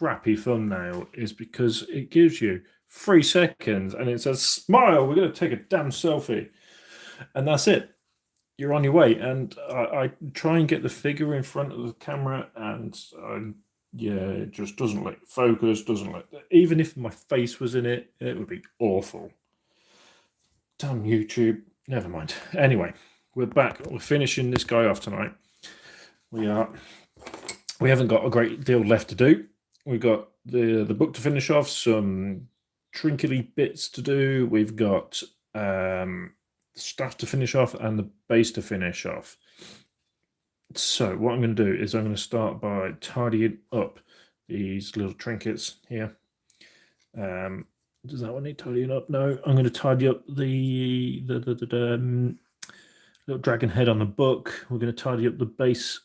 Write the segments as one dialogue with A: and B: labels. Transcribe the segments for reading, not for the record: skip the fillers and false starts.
A: crappy thumbnail is because it gives you 3 seconds and it says, smile, we're going to take a damn selfie. And that's it. You're on your way. And I try and get the figure in front of the camera, and yeah, it just doesn't let focus, doesn't let. Even if my face was in it, it would be awful. Damn YouTube. Never mind. Anyway, we're back. We're finishing this guy off tonight. We haven't got a great deal left to do. We've got the book to finish off, some trinkety bits to do. We've got stuff to finish off and the base to finish off. So what I'm going to do is I'm going to start by tidying up these little trinkets here. Does that one need tidying up? No, I'm going to tidy up the little dragon head on the book. We're going to tidy up the base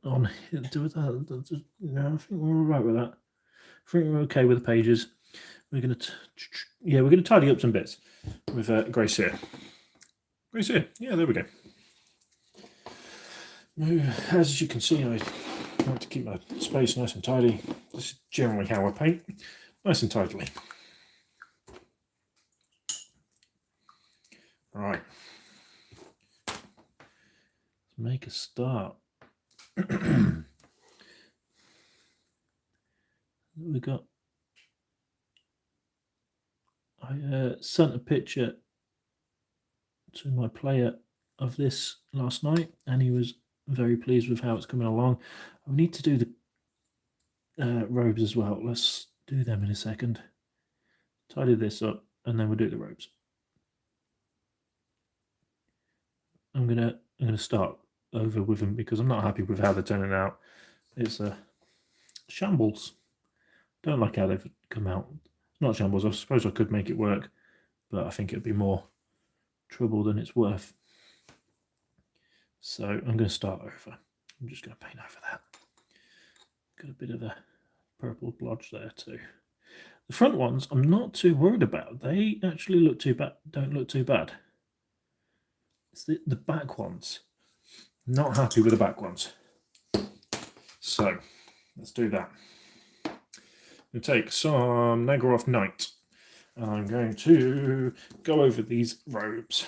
A: on here. Do that. No, I think we're all right with that. I think we're okay with the pages. We're going to tidy up some bits with Grace here. Grace here. Yeah, there we go. As you can see, I like to keep my space nice and tidy. This is generally how I paint, nice and tidily. All right, let's make a start. We got. I sent a picture to my player of this last night, and he was very pleased with how it's coming along. We need to do the robes as well. Let's do them in a second. Tidy this up, and then we'll do the robes. I'm gonna start over with them because I'm not happy with how they're turning out. It's a shambles. Don't like how they've come out. Not shambles. I suppose I could make it work, but I think it'd be more trouble than it's worth. So I'm going to start over. I'm just going to paint over that. Got a bit of a purple blotch there too. The front ones I'm not too worried about. They actually look too bad. Don't look too bad. It's the back ones. Not happy with the back ones. So let's do that. We'll take some Nagoroth Night. And I'm going to go over these robes.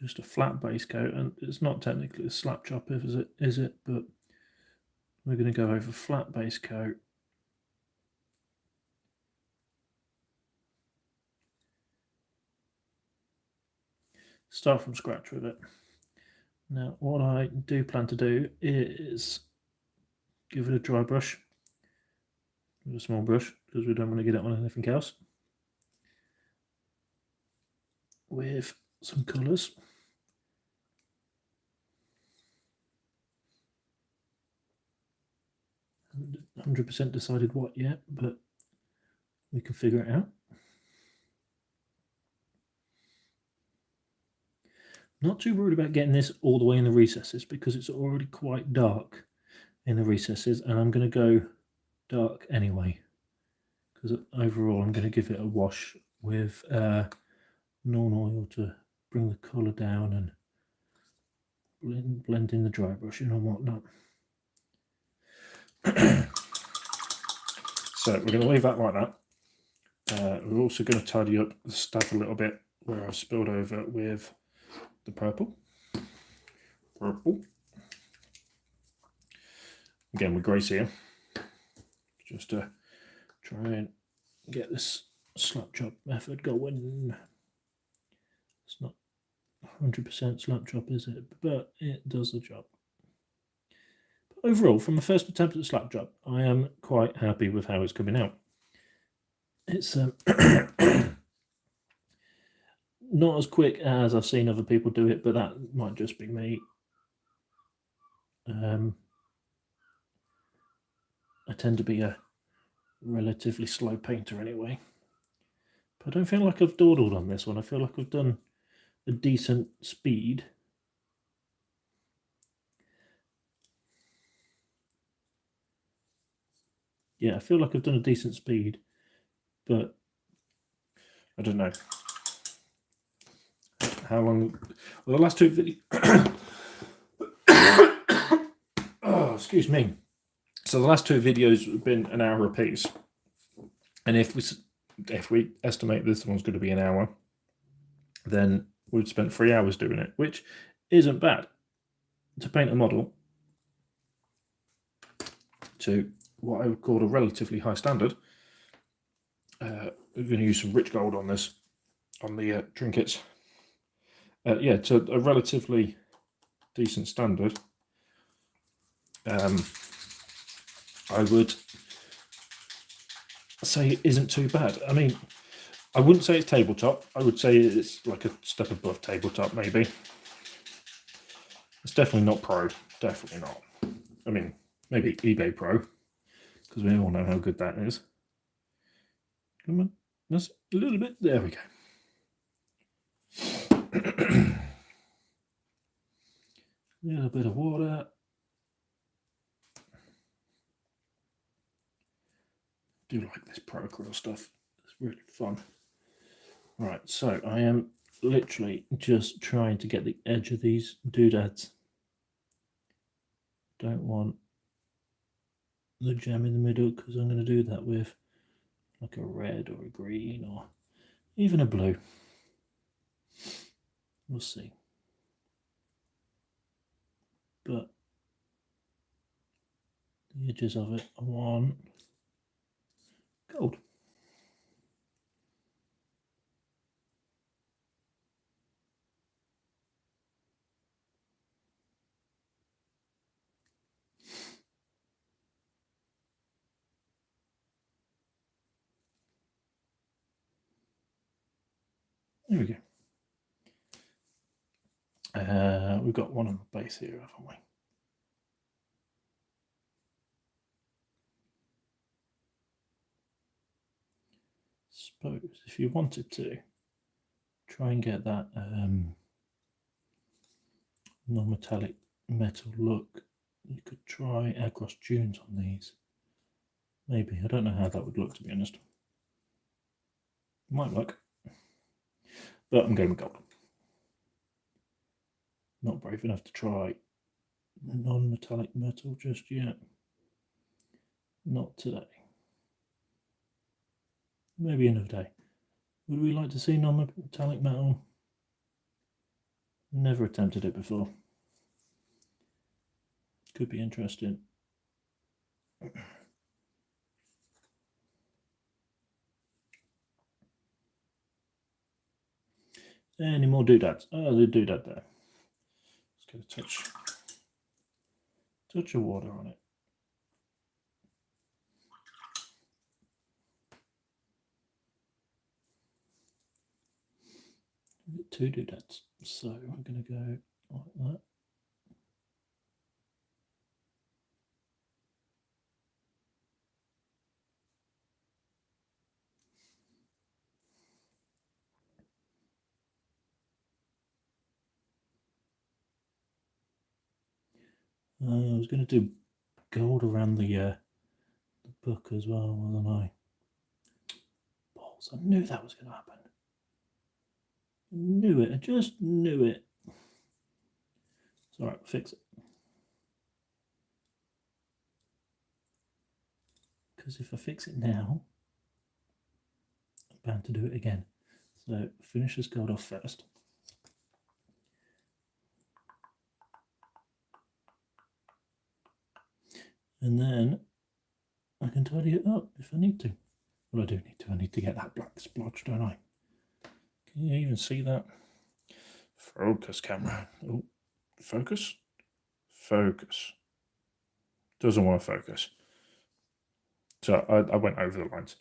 A: Just a flat base coat, and it's not technically a slap chop, is it? But we're going to go over flat base coat. Start from scratch with it. Now, what I do plan to do is give it a dry brush, with a small brush, because we don't want to get it on anything else, with some colours. I haven't 100% decided what yet, but we can figure it out. Not too worried about getting this all the way in the recesses because it's already quite dark in the recesses, and I'm going to go dark anyway because overall I'm going to give it a wash with Norn oil to bring the colour down and blend in the dry brushing and whatnot. So we're going to leave that like that. We're also going to tidy up the stuff a little bit where I've spilled over with the purple. Again with Grace here, just to try and get this slap chop method going. It's not 100% slap chop, is it? But it does the job. But overall, from the first attempt at slap chop, I am quite happy with how it's coming out. It's not as quick as I've seen other people do it, but that might just be me. I tend to be a relatively slow painter anyway. But I don't feel like I've dawdled on this one. I feel like I've done a decent speed. Yeah, I feel like I've done a decent speed, but I don't know. how long? Well, the last two videos. Oh, excuse me. So the last two videos have been an hour apiece, and if we estimate this one's going to be an hour, then we've spent 3 hours doing it, which isn't bad to paint a model to what I would call a relatively high standard. We're going to use some rich gold on this, on the trinkets. Yeah, to a relatively decent standard. I would say it isn't too bad. I mean, I wouldn't say it's tabletop. I would say it's like a step above tabletop, maybe. It's definitely not pro. Definitely not. I mean, maybe eBay Pro, because we all know how good that is. Come on, just a little bit. There we go. A little bit of water. I do like this Pro Acryl stuff. It's really fun. Right, so I am literally just trying to get the edge of these doodads. Don't want the gem in the middle, because I'm going to do that with like a red or a green or even a blue. We'll see. But the edges of it, I want gold. There we go. We've got one on the base here, haven't we? Suppose if you wanted to try and get that non-metallic metal look, you could try airbrush dunes on these. Maybe. I don't know how that would look, to be honest. Might work. But I'm going with gold. Not brave enough to try non-metallic metal just yet. Not today. Maybe another day. Would we like to see non-metallic metal? Never attempted it before. Could be interesting. Any more doodads? Oh, the doodad there. Let's get a touch of water on it. Two doodads, so we're going to go like that. I was going to do gold around the book as well, wasn't I? Balls, I knew that was going to happen. I knew it, I just knew it. It's alright, we'll fix it. Because if I fix it now, I'm bound to do it again. So finish this gold off first. And then I can tidy it up if I need to. Well, I do need to. I need to get that black splotch, don't I? Can you even see that? Focus, camera. Oh, focus? Focus. Doesn't want to focus. So I went over the lines.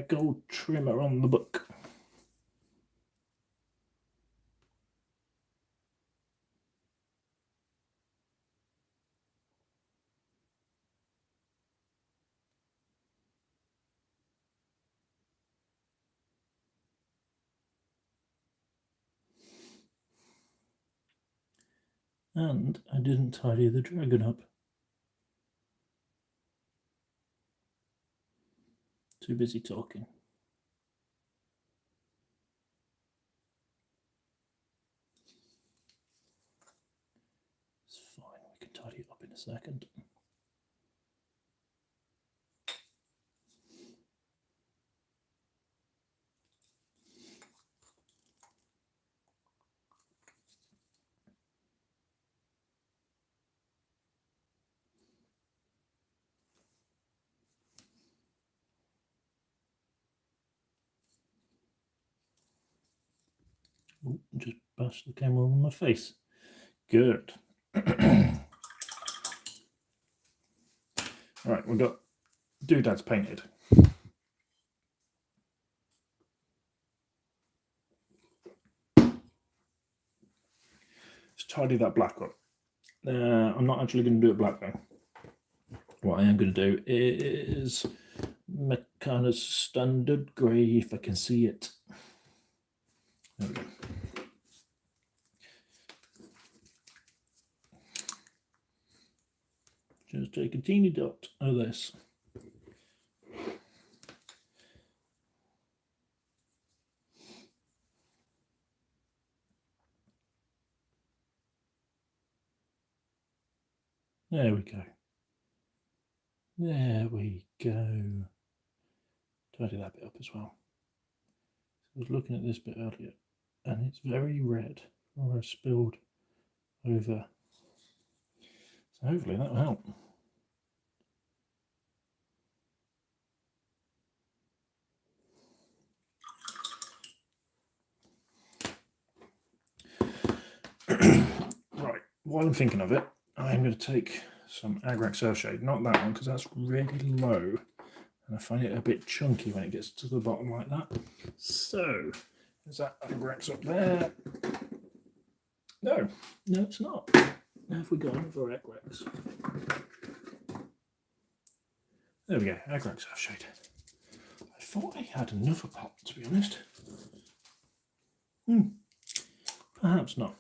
A: Gold trimmer on the book. And I didn't tidy the dragon up. Too busy talking. It's fine, we can tidy it up in a second. Ooh, just bashed the camera on my face. Good. Right, we've got doodads painted. Let's tidy that black up. I'm not actually going to do it black though. What I am going to do is my kind of standard grey, if I can see it. There we go. Just take a teeny dot of this. There we go. There we go. Tidy that bit up as well. I was looking at this bit earlier, and it's very red, or I spilled over. So hopefully that will help. Right, while I'm thinking of it, I'm going to take some Agrax Earthshade, not that one because that's really low, and I find it a bit chunky when it gets to the bottom like that. So, is that Agrax up there? No, it's not. Now have we got another Agrax? There we go, Agrax Earthshade. I thought I had another pot, to be honest. Perhaps not.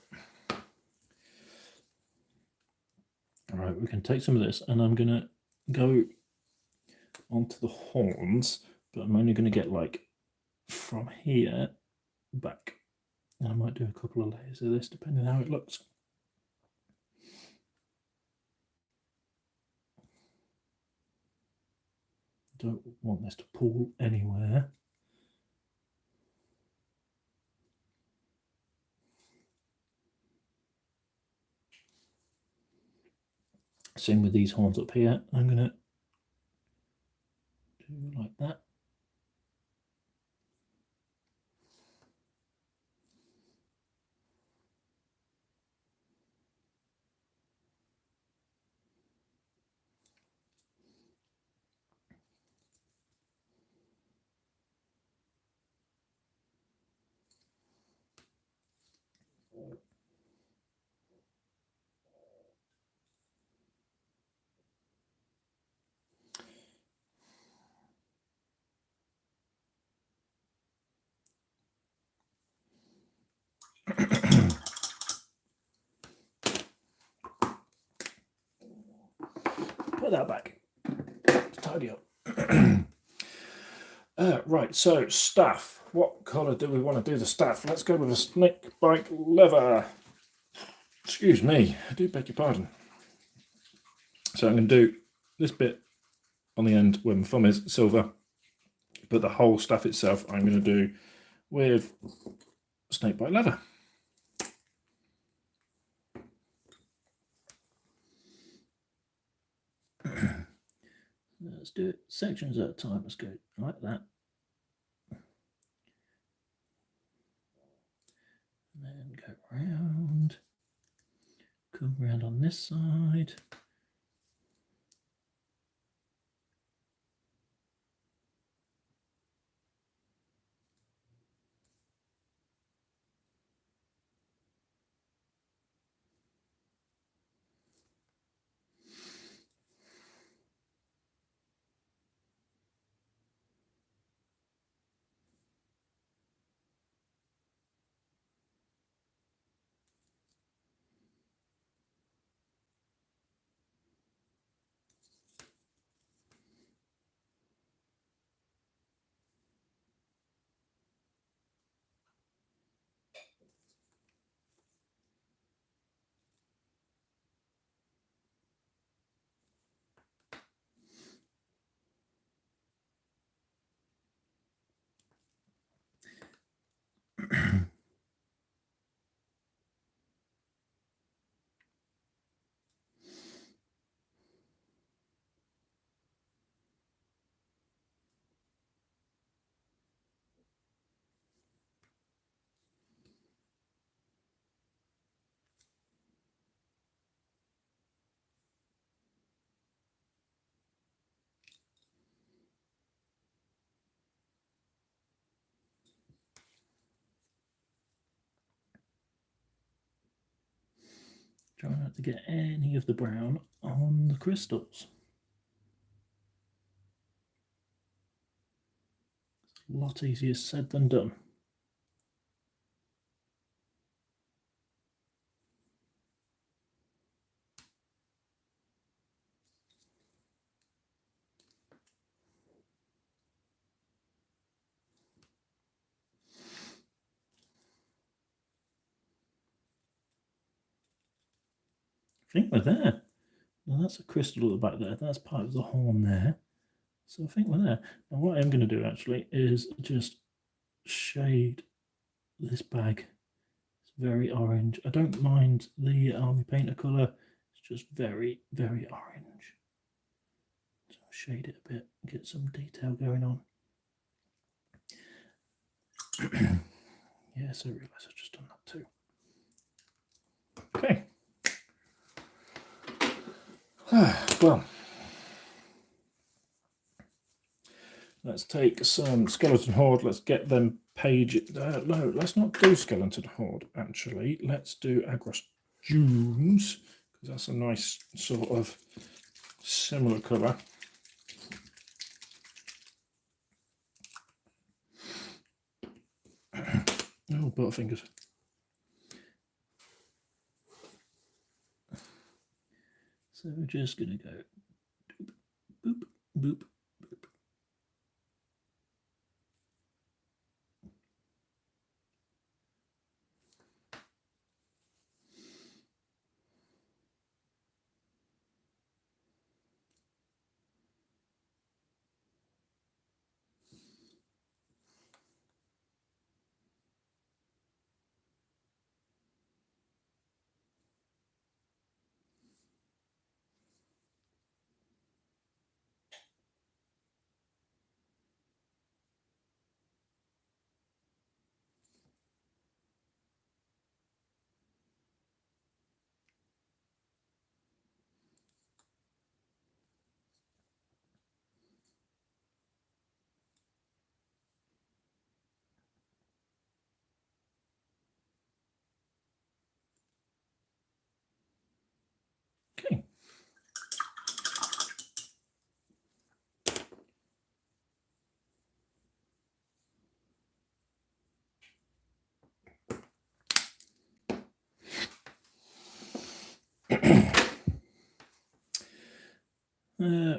A: Alright, we can take some of this, and I'm going to go onto the horns, but I'm only going to get like from here back. And I might do a couple of layers of this, depending on how it looks. Don't want this to pool anywhere. Same with these horns up here. I'm going to do like that. Put that back to tidy up. Right, so staff. What colour do we want to do the staff? Let's go with a snake bite leather. Excuse me, I do beg your pardon. So I'm going to do this bit on the end where my thumb is, silver, but the whole staff itself I'm going to do with snakebite leather. Let's do it sections at a time. Let's go like that. And then go round, come round on this side. Try not to get any of the brown on the crystals. It's a lot easier said than done. I think we're there. Now that's a crystal at the back there. That's part of the horn there. So I think we're there. Now what I'm going to do actually is just shade this bag. It's very orange. I don't mind the army painter colour. It's just very, very orange. So I'll shade it a bit, get some detail going on. Yes, I realise I've just done that too. Okay. Well, let's take some skeleton horde. Let's get them page. No, let's not do skeleton horde. Actually, let's do Agros Dunes because that's a nice sort of similar colour. Oh, butterfingers. So we're just going to go boop, boop, boop. Okay.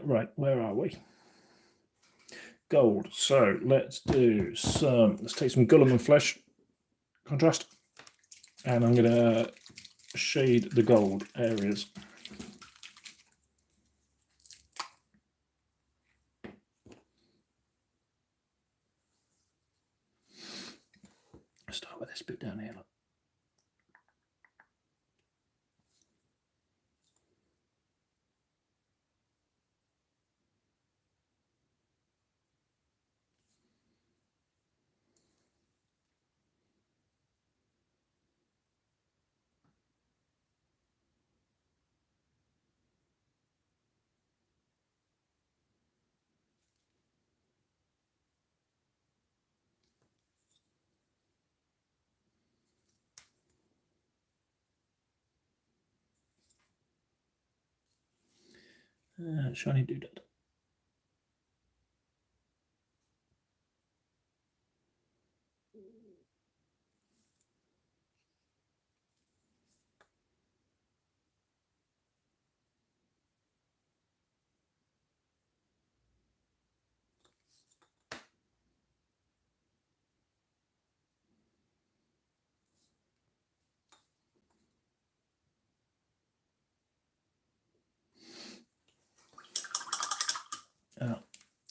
A: Right, where are we? Gold. So let's do some. Let's take some Guilliman flesh contrast, and I'm going to shade the gold areas. Start with this bit down here. Look. Shiny doodad.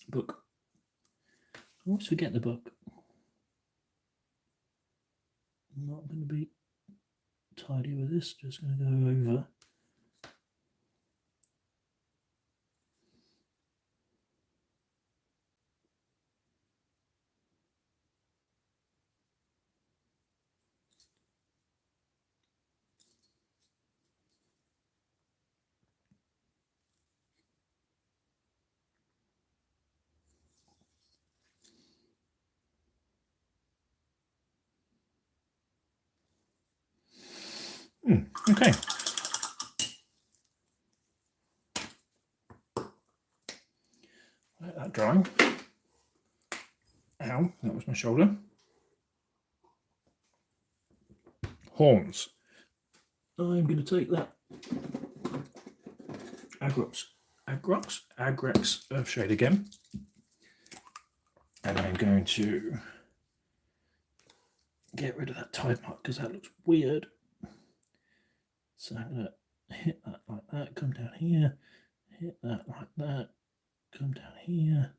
A: Book. I always forget the book. I'm not going to be tidy with this. Just going to go over. Okay. Let that dry. Ow, that was my shoulder. Horns. I'm going to take that Agrex Earthshade again, and I'm going to get rid of that tide mark because that looks weird. So I'm going to hit that like that, come down here, hit that like that, come down here.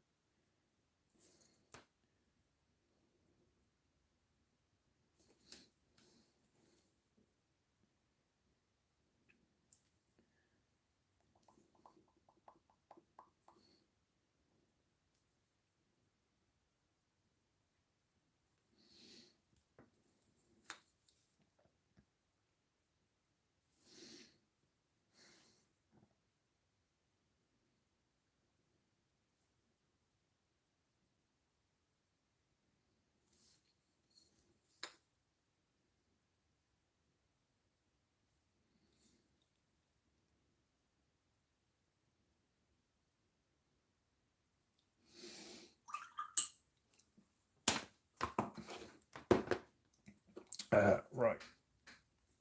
A: Right,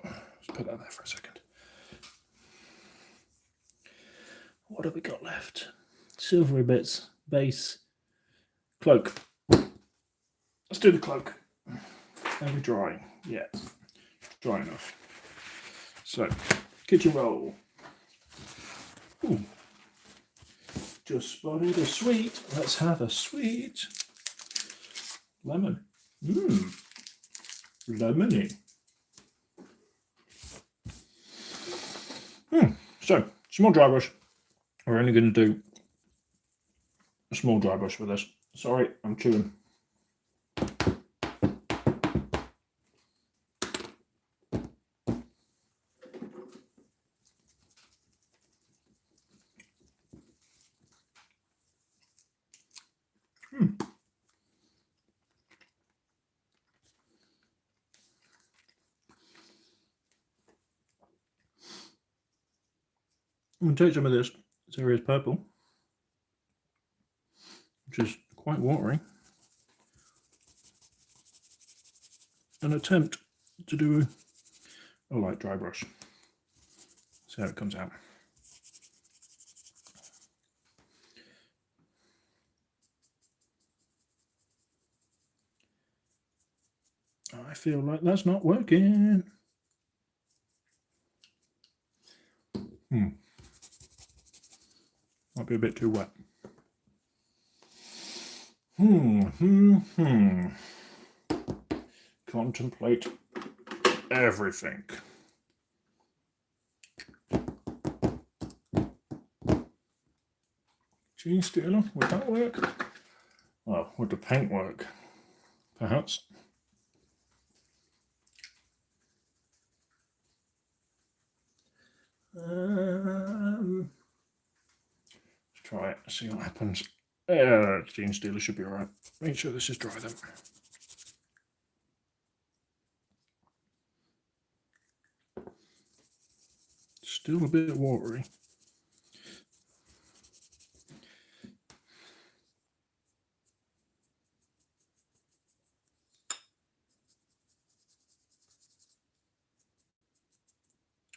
A: let's put that there for a second. What have we got left? Silvery bits, base, cloak. Let's do the cloak. Are we dry? Yeah, dry enough. So, kitchen roll. Ooh. Just spotted a sweet. Let's have a sweet lemon. Mmm, lemony. So, small dry brush. We're only going to do a small dry brush with this. Sorry, I'm chewing. I'm going to take some of this Cereus Purple, which is quite watery, and attempt to do a light dry brush. See how it comes out. I feel like that's not working. Might be a bit too wet. Contemplate everything. Gene Stealer, would that work? Well, would the paint work? Perhaps. Let's try it, see what happens. Gene Stealer should be alright. Make sure this is dry then. Still a bit watery.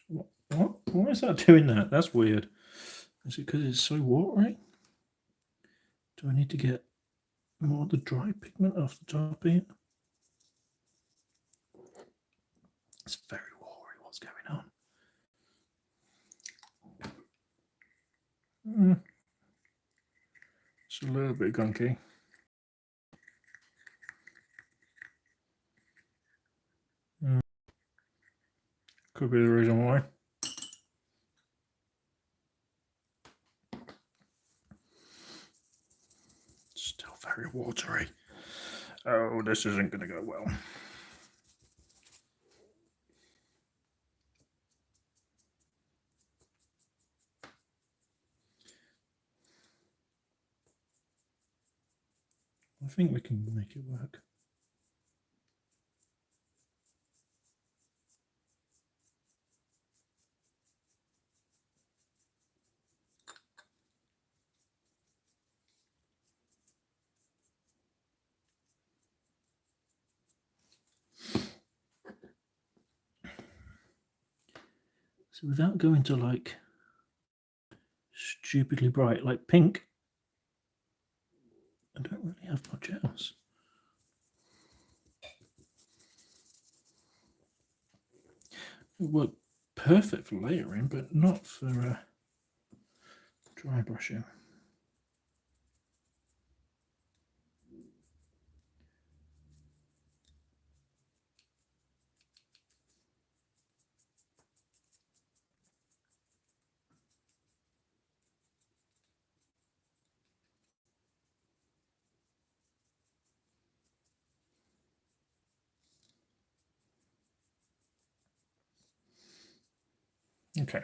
A: What? Why is that doing that? That's weird. Is it because it's so watery? Do I need to get more of the dry pigment off the top here? It's very watery. What's going on? It's a little bit gunky. Could be the reason why. Still very watery. Oh, this isn't going to go well. I think we can make it work. So without going to like stupidly bright, like pink, I don't really have much else. It worked perfect for layering, but not for dry brushing. Okay,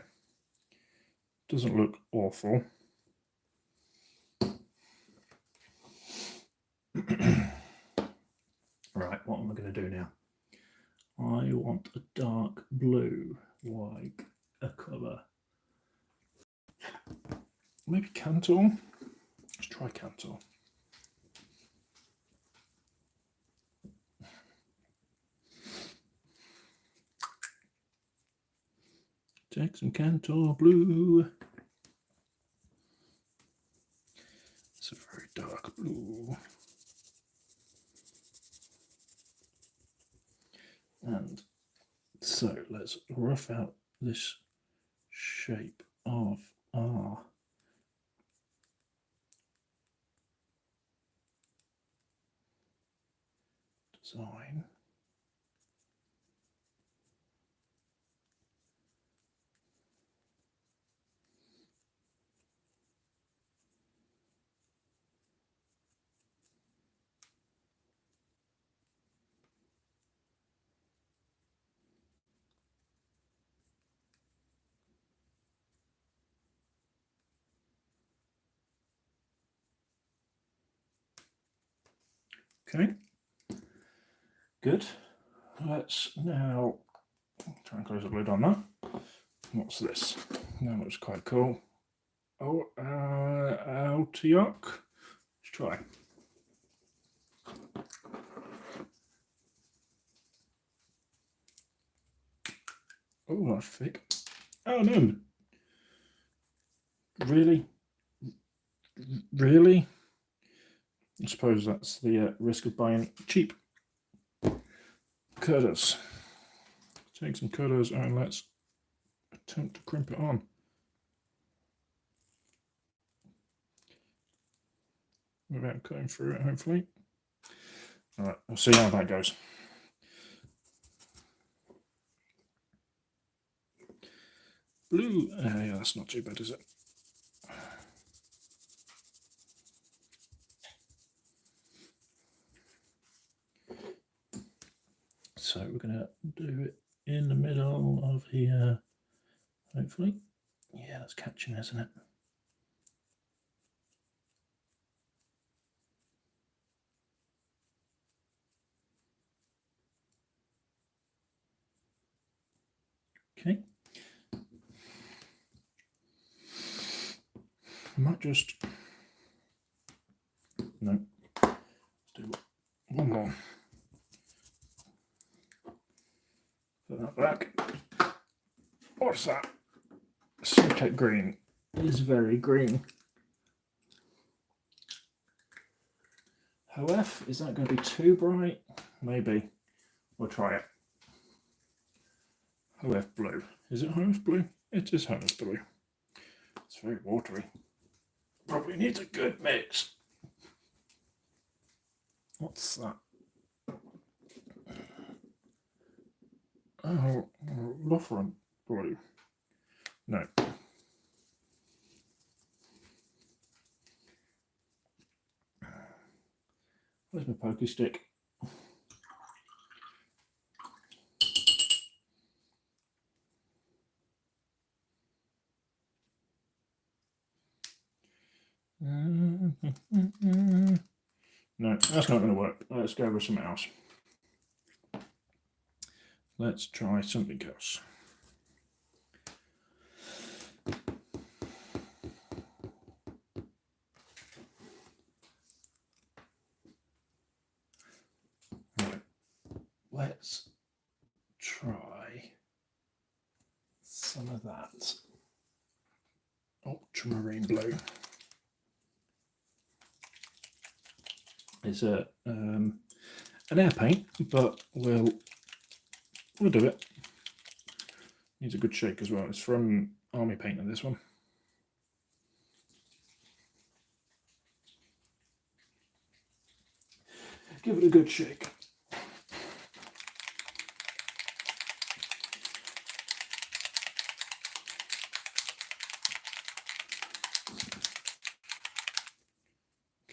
A: doesn't look awful. Right, what am I going to do now? I want a dark blue, like a colour. Maybe Cantor? Let's try Cantor. Take some Cantor blue. It's a very dark blue. And so let's rough out this shape of our design. Okay, good. Let's now try and close the lid on that. What's this? That looks quite cool. Oh, Altiok. Let's try. Oh, that's thick. Oh no. Really? Really? I suppose that's the risk of buying cheap. Cutters. Take some cutters and let's attempt to crimp it on. Without cutting through it, hopefully. All right, we'll see how that goes. Blue, yeah, that's not too bad, is it? So we're going to do it in the middle of here, hopefully. Yeah, that's catching, isn't it? Okay. I might just, no, let's do one more. Put that back. What's that? Synthetic green is very green. HOF, is that going to be too bright? Maybe. We'll try it. HOF blue. Is it HOF blue? It is HOF blue. It's very watery. Probably needs a good mix. What's that? Oh, Lutheran blue. No. Where's my pokey stick? No, that's not going to work. Let's go with something else. Let's try something else. Right. Let's try some of that ultramarine blue. It's an air paint, but we'll do it. Needs a good shake as well. It's from Army Painter, this one. Give it a good shake.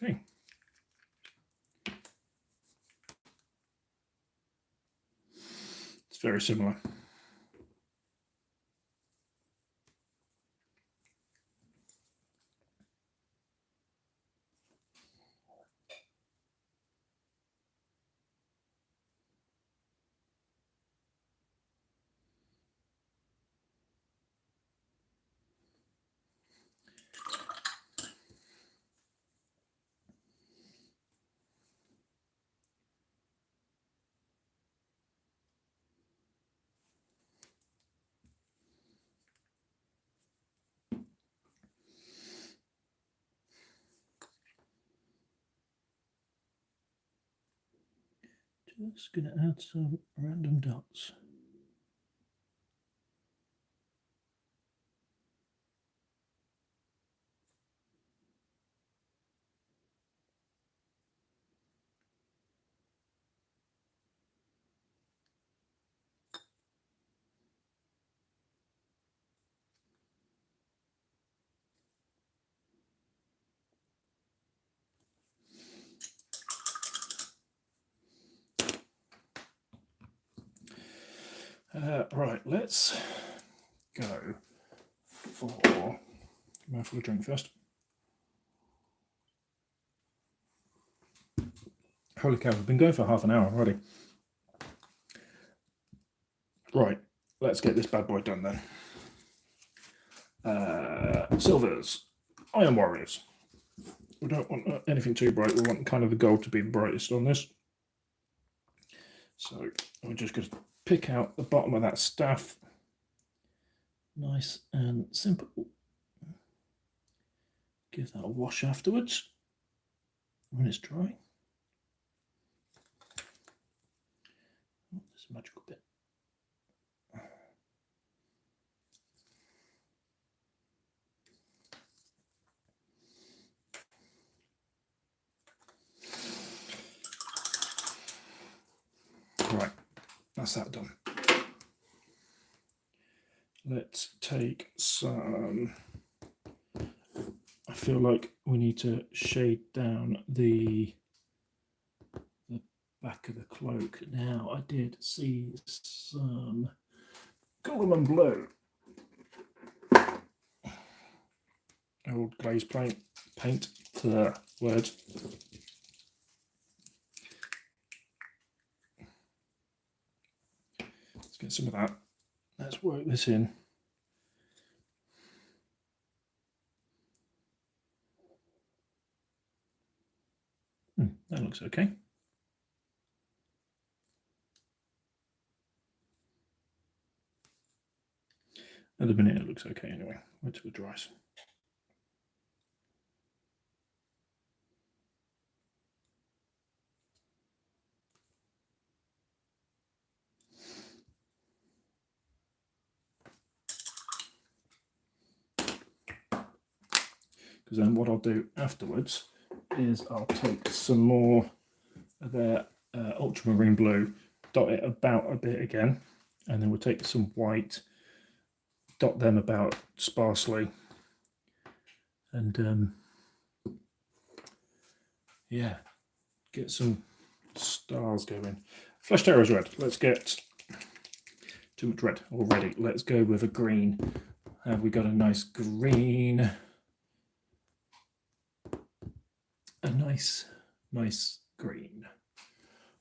A: Okay. It's very similar. Just going to add some random dots. Right, let's go for a mouthful of drink first. Holy cow, we've been going for half an hour already. Right, let's get this bad boy done then. Silvers, Iron Warriors. We don't want anything too bright. We want kind of the gold to be the brightest on this. So we're just going to pick out the bottom of that staff. Nice and simple. Give that a wash afterwards when it's dry. Oh, there's a magical bit. Right, that's that done. Let's take some, I feel like we need to shade down the back of the cloak. Now, I did see some golden blue. Old glaze paint to the words. Let's get some of that. Let's work this in. That looks okay. At the minute it looks okay anyway. Wait till it dries. Because then what I'll do afterwards is I'll take some more of their ultramarine blue, dot it about a bit again, and then we'll take some white, dot them about sparsely, and yeah, get some stars going. Fleshed arrows red. Let's get too much red already. Let's go with a green. Have we got a nice green? A nice green.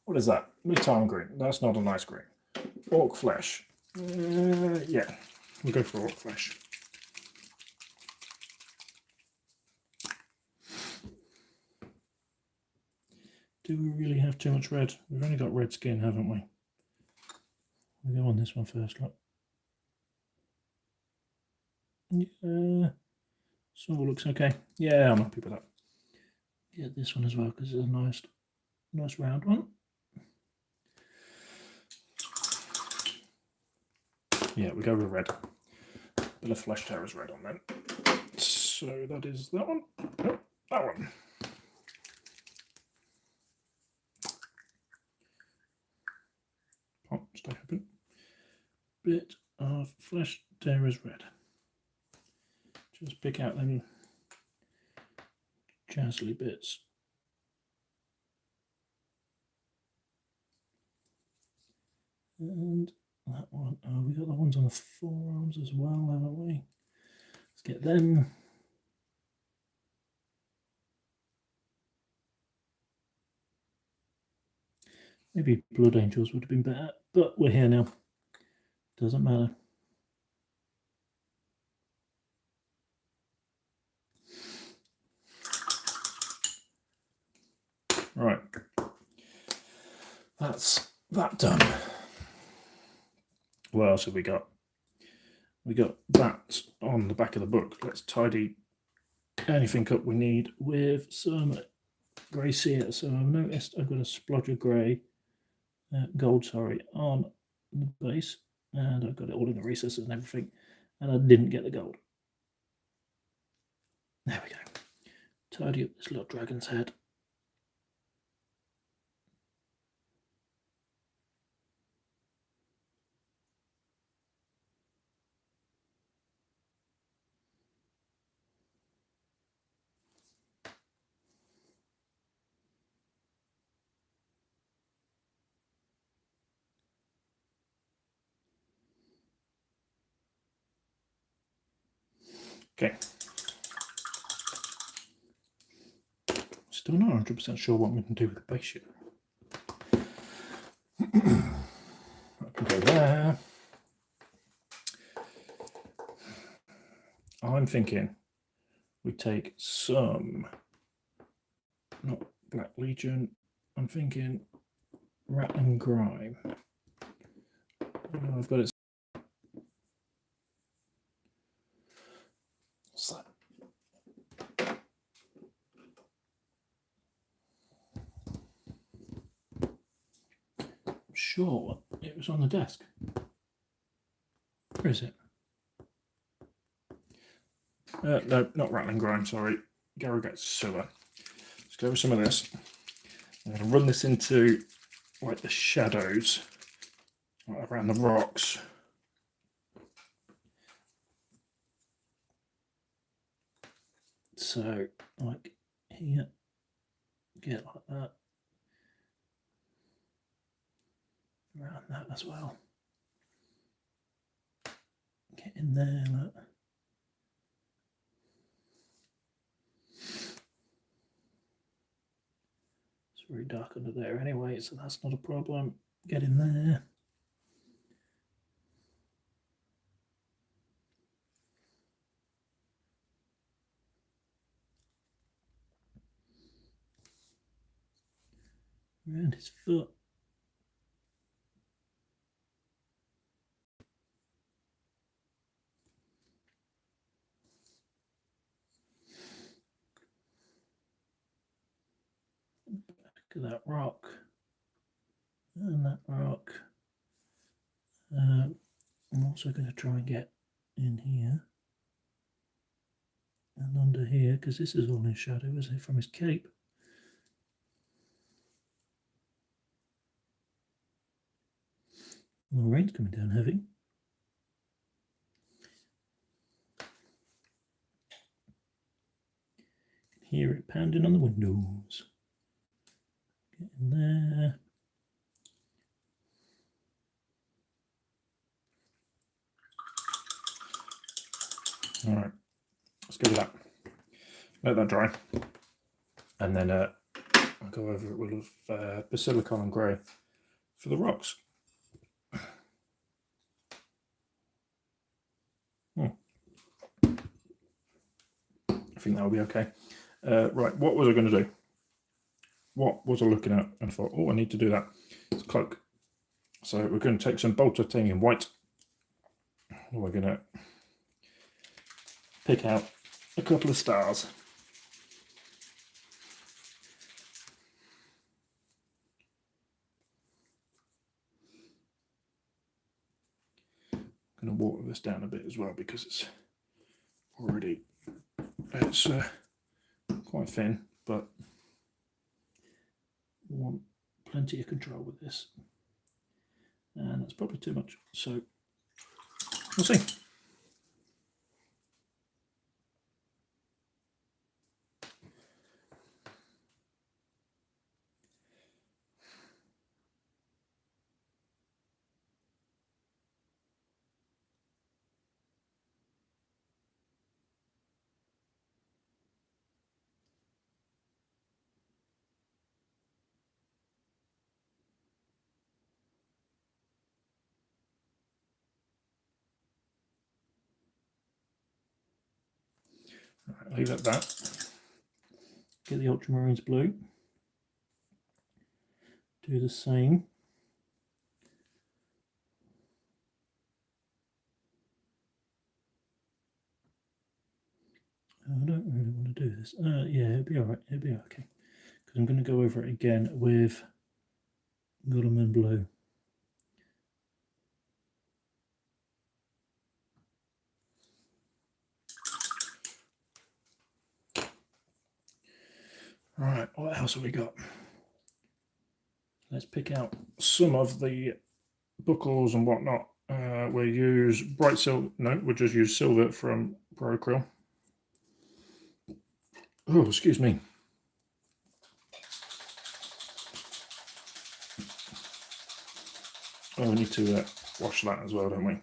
A: What is that? Mid-time green. That's not a nice green. Orc flesh. Yeah, we'll go for orc flesh. Do we really have too much red? We've only got red skin, haven't we? We'll go on this one first, look. Yeah, so all looks okay. Yeah, I'm happy with that. Get this one as well because it's a nice round one. Yeah, we go with red. Bit of flesh terrors red on then. So that is that one. Nope, that one. Oh, stay open. Bit of flesh terrors red. Just pick out them jazzly bits. And that one, oh, we got the ones on the forearms as well, haven't we? Let's get them. Maybe Blood Angels would have been better, but we're here now. Doesn't matter. Right. That's that done. What else have we got? We got that on the back of the book. Let's tidy anything up we need with some grey cere. So I've noticed I've got a splodge of grey, gold, sorry, on the base, and I've got it all in the recesses and everything, and I didn't get the gold. There we go. Tidy up this little dragon's head. Okay. Still not 100% sure what we can do with the base yet. I can go there. I'm thinking we take some, not Black Legion, I'm thinking Rat and Grime. Oh, I've got it. What's that? I'm sure it was on the desk. Where is it? No, not Rattling Grime, sorry. Garrogate Sewer. Let's go with some of this. I'm going to run this into like the shadows right around the rocks. So, like here, get like that. Around that as well. Get in there, look. It's very dark under there anyway, so that's not a problem. Get in there. Around his foot. Back of that rock. And that rock. I'm also going to try and get in here. And under here, because this is all in shadow, isn't it, from his cape? Well, the rain's coming down heavy. Hear it pounding on the windows. Get in there. All right, let's go with that. Let that dry. And then I'll go over it with Basilicon and Grey for the rocks. I think that'll be okay. Right, what was I going to do? What was I looking at? And I thought, oh, I need to do that. It's cloak. So we're going to take some Bolt Titanium White. We're going to pick out a couple of stars. I'm going to water this down a bit as well because it's already quite thin, but we want plenty of control with this, and that's probably too much, so we'll see. Right, leave it at that. Get the ultramarines blue. Do the same. I don't really want to do this. Yeah, it'll be alright. It'll be okay. Because I'm going to go over it again with Guilliman blue. Right, what else have we got? Let's pick out some of the buckles and whatnot. We'll use bright silver. No, we'll just use silver from Procryl. Oh, excuse me. Oh, we need to wash that as well, don't we?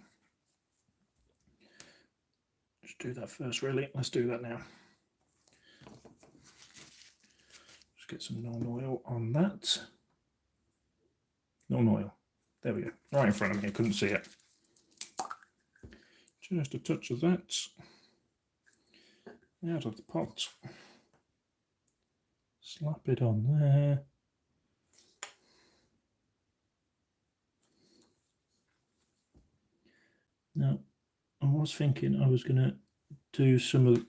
A: Just do that first, really. Let's do that now. Just get some non-oil on that. Non-oil. There we go. Right in front of me. I couldn't see it. Just a touch of that. Out of the pot. Slap it on there. Now, I was thinking I was going to do some of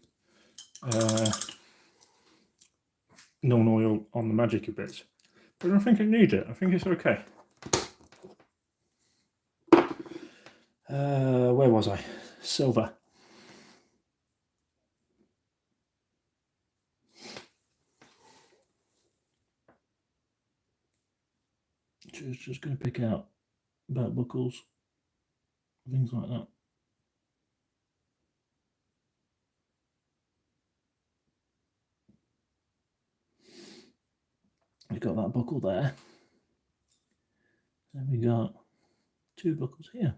A: non-oil on the magic bits, but I don't think I need it. I think it's okay. Where was I? Silver. Just going to pick out belt buckles, things like that. We've got that buckle there. Then we got two buckles here.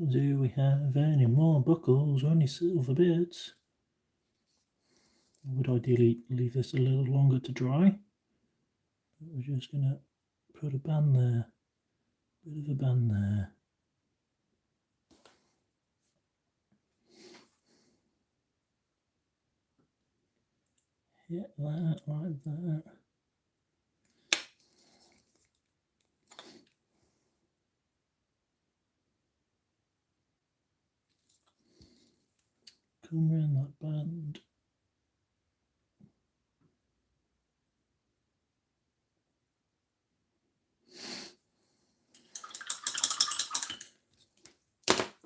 A: Do we have any more buckles or any silver bits? I would ideally leave this a little longer to dry. But we're just going to put a band there. Bit of a band there. Hit that like that. Come around that band.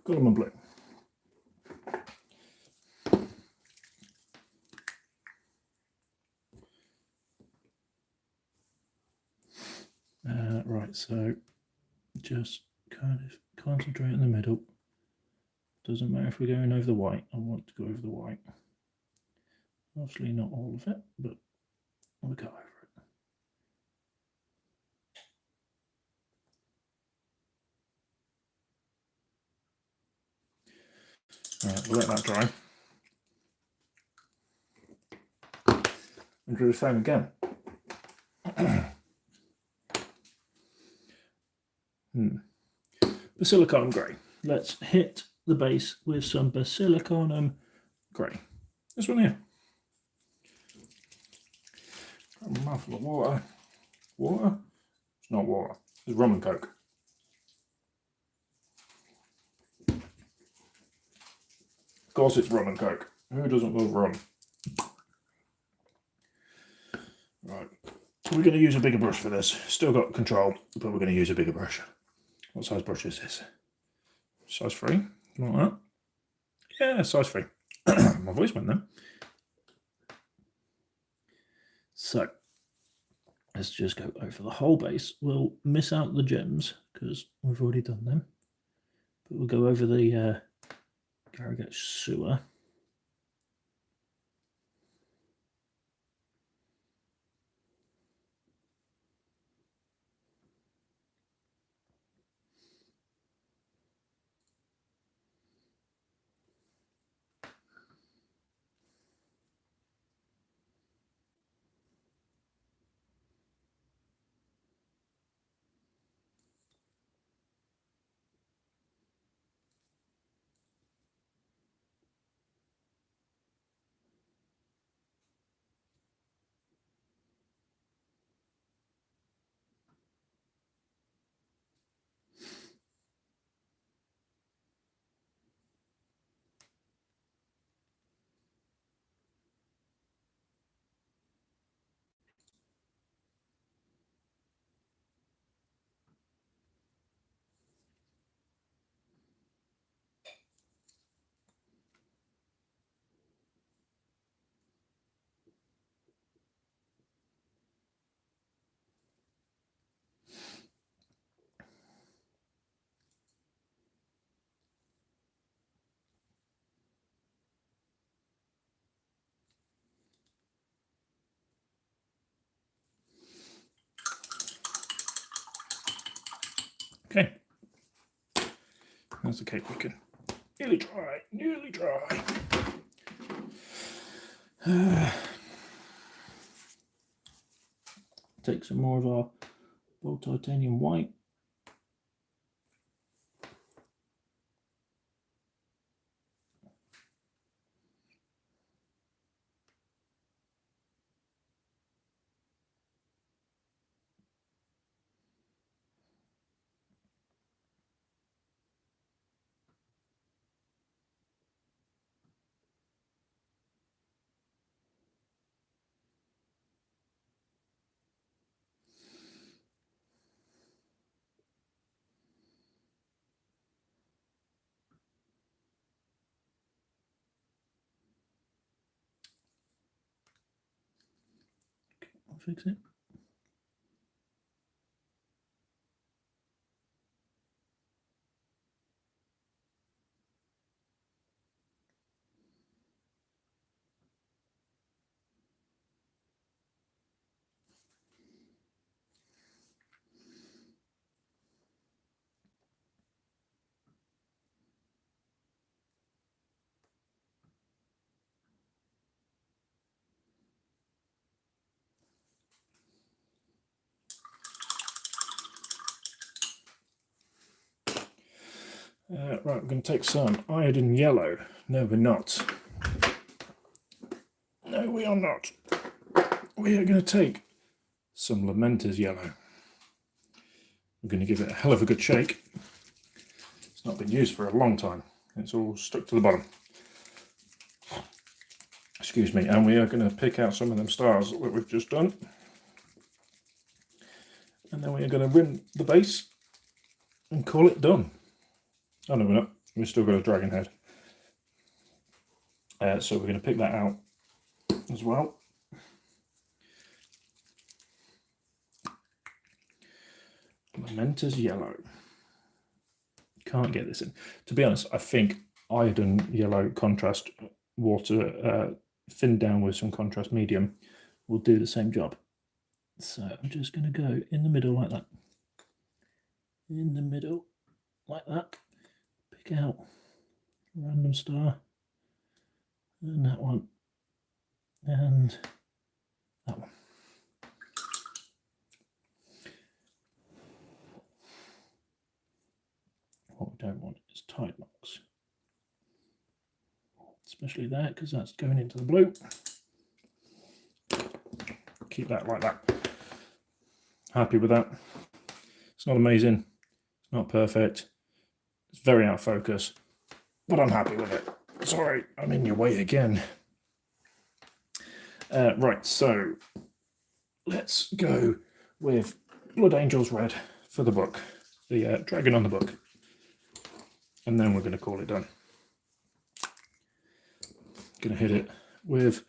A: Got them in blue. Right, so just kind of concentrate in the middle. Doesn't matter if we're going over the white. I want to go over the white. Obviously not all of it, but we'll go over it. Alright, we'll let that dry. And do the same again. Basilicanum grey. Let's hit the base with some Basilicanum grey. This one here. A mouthful of water. Water? It's not water. It's rum and coke. Of course it's rum and coke. Who doesn't love rum? Right. We're going to use a bigger brush for this. Still got control, but we're going to use a bigger brush. What size brush is this? Size 3? Like that? Yeah, size 3. My voice went then. So, let's just go over the whole base. We'll miss out the gems, because we've already done them. But we'll go over the Garrigate sewer. Okay. That's the cake we can. Nearly dry, nearly dry. Take some more of our bold titanium white. I'll fix it. Right, we're going to take some iodine yellow. No, we're not. No, we are not. We are going to take some Lamenter's yellow. We're going to give it a hell of a good shake. It's not been used for a long time. It's all stuck to the bottom. Excuse me. And we are going to pick out some of them stars that we've just done. And then we are going to rim the base and call it done. Oh no, we're not. We've still got a dragon head. So we're going to pick that out as well. Lamenter's yellow. Can't get this in. To be honest, I think iodine yellow contrast water thinned down with some contrast medium will do the same job. So I'm just going to go in the middle like that. In the middle like that. Pick out a random star. And that one. And that one. don't want is tide marks. Especially there, because that's going into the blue. Keep that like that. Happy with that. It's not amazing. It's not perfect. It's very out of focus. But I'm happy with it. Sorry, I'm in your way again. Right, so let's go with Blood Angels Red for the book. The dragon on the book. And then we're going to call it done. Going to hit it with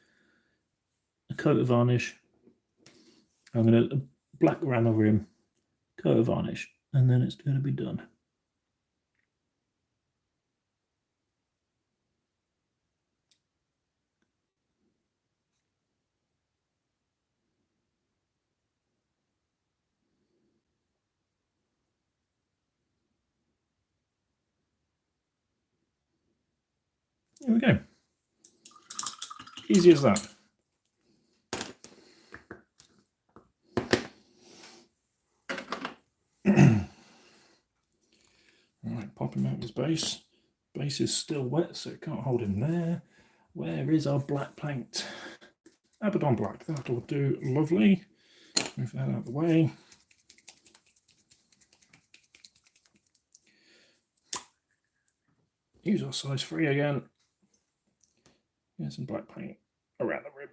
A: a coat of varnish. I'm going to black around the rim, coat of varnish, and then it's going to be done. There we go. Easy as that. Right, pop him out of his base. Base is still wet, so it can't hold him there. Where is our black paint? Abaddon black, that'll do lovely. Move that out of the way. Use our size 3 again. Get some black paint around the rim.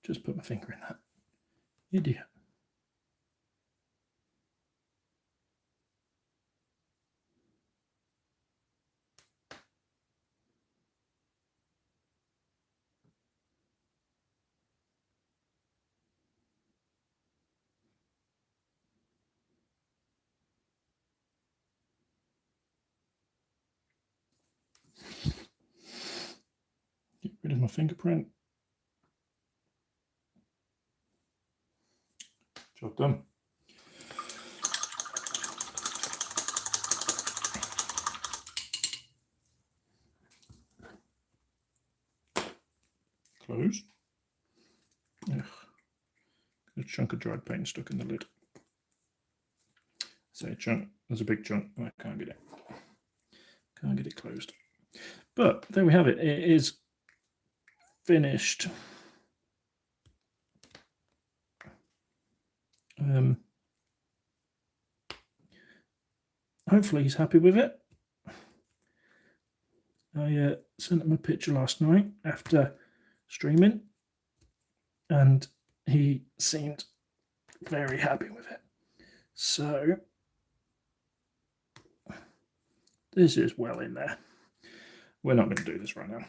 A: Just put my finger in that. Idiot. Get rid of my fingerprint. Job done. Close. Ugh. A chunk of dried paint stuck in the lid. Say a chunk, there's a big chunk, I can't get it. Can't get it closed. But there we have it. It is finished. Hopefully he's happy with it. I sent him a picture last night after streaming, and he seemed very happy with it. So this is well in there. We're not going to do this right now.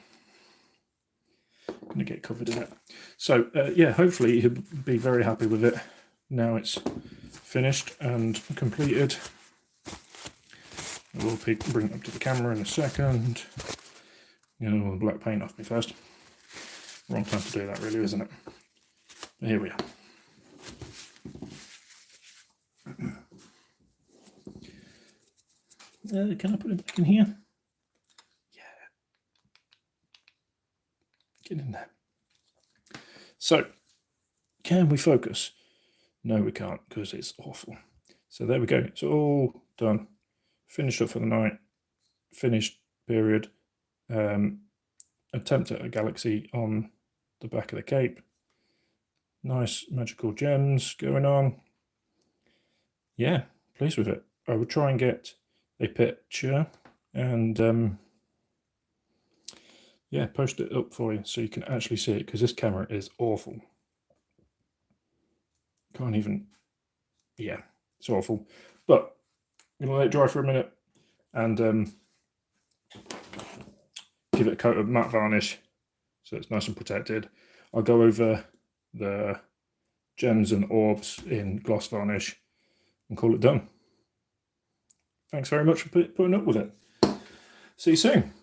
A: I'm going to get covered in it. So yeah, hopefully he'll be very happy with it. Now it's finished and completed. I will bring it up to the camera in a second. Get all the black paint off me first. Wrong time to do that really, isn't it? But here we are. Can I put it back in here? Yeah. Get in there. So, can we focus? No, we can't, because it's awful. So there we go. It's all done. Finished up for the night. Finished period. Attempt at a galaxy on the back of the cape. Nice magical gems going on. Yeah, pleased with it. I would try and get a picture and yeah, post it up for you so you can actually see it, because this camera is awful. Can't even, yeah, it's awful. But I'm gonna let it dry for a minute and give it a coat of matte varnish so it's nice and protected. I'll go over the gems and orbs in gloss varnish and call it done. Thanks very much for putting up with it. See you soon.